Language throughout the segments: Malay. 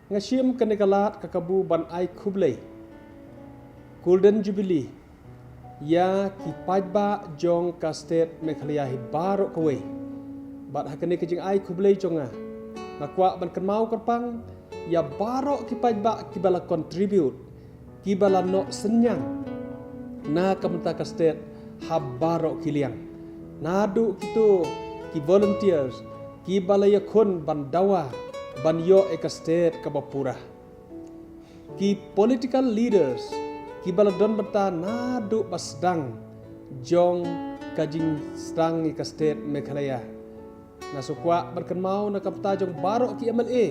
ngashim kanikalat kakabu ban ai Kublai Golden Jubilee ya ki pajba jong ka state Meghalaya hi baro kawai bat hakane kajing ai Kublai jonga nakwa ban kan mau kerpang ya baro ki pajba ki bala contribute ki bala no senyang na kamta ka state ha baro kiliang nadu kitu ki volunteers ki bala yakun ban dawa ban yo eka state kabapura ki political leaders ki baladon bata nadu basdang jong kajing stang eka state Meghalaya nasukwa berkenmau na kapta jong baro ki MLA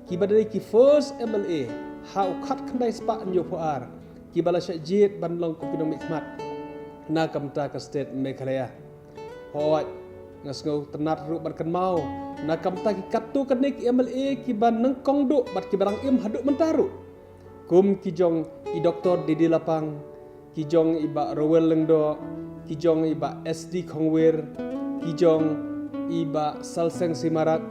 ki badai ki first MLA ha ukhat khandai spa nyo puar ki bala syajit ban long ko pinong mikmat na kamta ka state Meghalaya hoat ngasngau tenat ru berkenmau na kamta ki katu kanik MLA ki ban nengkong du bat ki barang im haduk mentaru kum ki jong i doktor Didi Lapang ki jong iba Rowel Lengdo ki jong iba SD Khongwer ki jong iba Salseng Simarak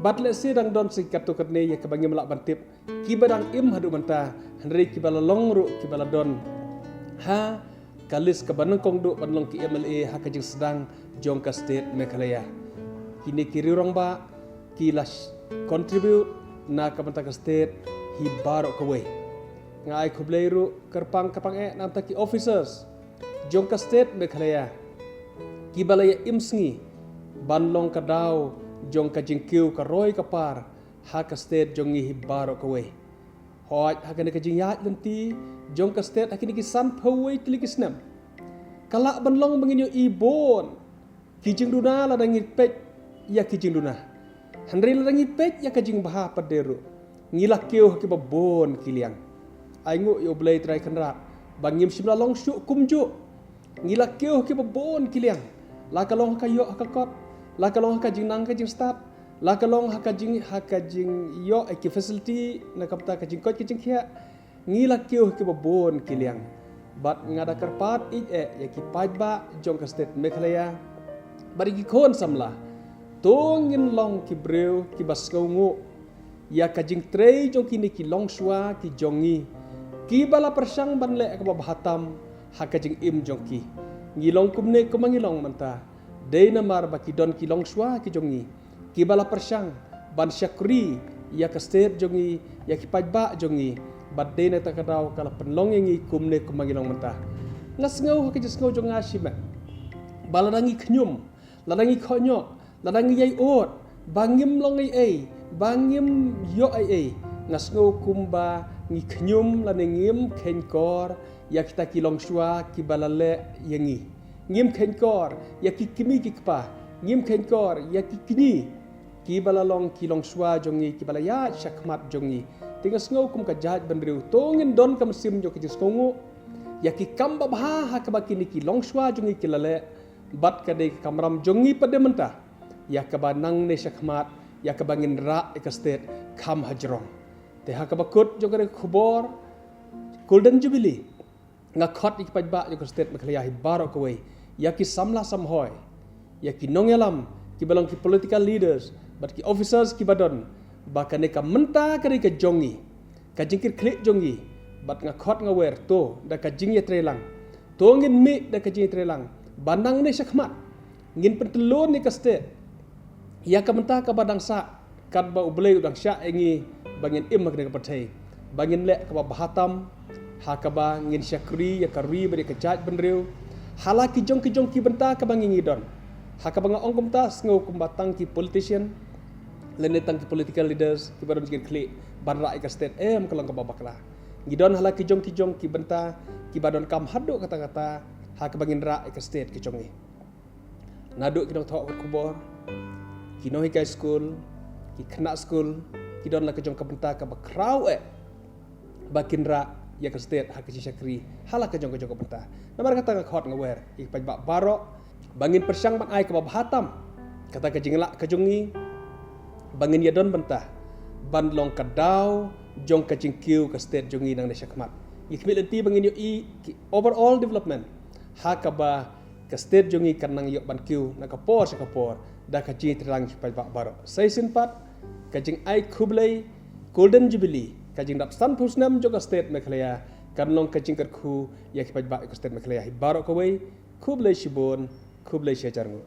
bat le sidang don si katu katne ya kebangi melak bantip ki barang im haduk menta henry ki bala longru ki bala don ha kalis ke banengkong du ban long ki MLA ha kajing sedang jong ka state Meghalaya kini kiri orang ba kilas contribute na kamanta ka state hi baro kawai ngai Kublai ru kerpang nam taki officers jong ka state Meghalaya ki balaya imsngi banlong ka daw jong ka jingkiu ka roy ka par ha ka state jong hi baro kawai hoi ha kana ka jing ya lenti jong ka state ha kini ki san phawai tilikisnam kala banlong bangin yo ibon ki jing duna la dangit pet ya kijing duna henry langi pet ya kajing baha paderu ngilak keu ki babon kiliang aingu yo blai trai kanrat bangim simla long syu kumju ngilak keu ki babon kiliang la kalong kayo hakakot la kalong kajing nang kajing start la kalong hakajing yo ki facility na kapta kajing kot kajing khia ngilak keu ki babon kiliang bat ngada karpat ya ki pajba jong ka state Meghalaya bari ki kon samla tongin long ki breu ki basngu ya kajing trei jong kini ki long shwa ki jongi ki bala persang banle ka bahatam ha kajing im jong ki ngilong kumne kumangilong manta deina mar ba ki don ki long shwa ki jongi ki bala persang ban syakri ya ka state jongi ya ki pajba jongi bad deina takadaw kala penlong ngi kumne kumangilong manta ngasngau ha kajing ngau jong ngashima baladangi knyum ladangi khonyo ladangi yai ot bangim long ai bangim yo ai ngasngo kumba ngi khnyum lanengim khenkor ya kita kilong shwa ki balale yangi ngim khenkor ya ki kimi ki kpa ngim khenkor ya ki kini ki balalong kilong shwa jongi ki balaya shakmat jongi tingas ngo kum ka jaj bandriu tongin don kam sim jo ki skongu ya ki kamba bha ha ka bakini ki long shwa jongi ki lale bat kadai kamram jongi pada mentah ya kabanang ne syakmat ya kabangin ra ka state kham hajrong te ha kabakut jogare khubor Golden Jubilee nga khot ik pajba jo ka state Meghalaya hi baro kawai ya ki samla samhoy ya ki nongelam ki balong ki political leaders bat ki officers ki badon bakane ka menta kare ka jongi ka jingkir klik jongi bat nga khot nga wer to da ka jing ye trelang to ngin mi da ka jing trelang bandang ne syakmat ngin pentelon ni ka state ya kamenta ka badang sa kad ba ublei udang sya engi bangin im makne ka pathai bangin le ka bahatam ha ka ba ngin syakri ya kari bari ka jaj benreu halaki jong ki benta ka bangin ngidon ha ka banga ongkum ta ngau kumbatang ki politician lene tang ki political leaders ki baron ngin klik ban ra ka state kalang ka babakla ngidon halaki jong ki benta ki badon kam hadu kata-kata ha ka bangin ra ka state ki jongi nadu ki dong thok kubor ki no high school ki khna school ki don la ka jong ka benta ka bakrau bakin ra ya ka state ha ka syakri hala ka jong ka benta namar kata ka khot ngawer ik pajba baro bangin persang ban ai ka bahatam kata ka jingla ka jongi bangin ya don benta ban long ka daw jong ka jingkiu ka state jongi nang na syakmat ik militi bangin yo overall development ha ka ba ka state jongi kanang yo ban kiu na ka por sa ka por da ka ji terang pajba baro sai sinpat kajing ai Kublai Golden Jubilee kajing dap stan pusnam joka state Meghalaya kanlong kajing kerku ya ki pajba ko state Meghalaya hi barok kawai khub lei shibon khub lei shajarngo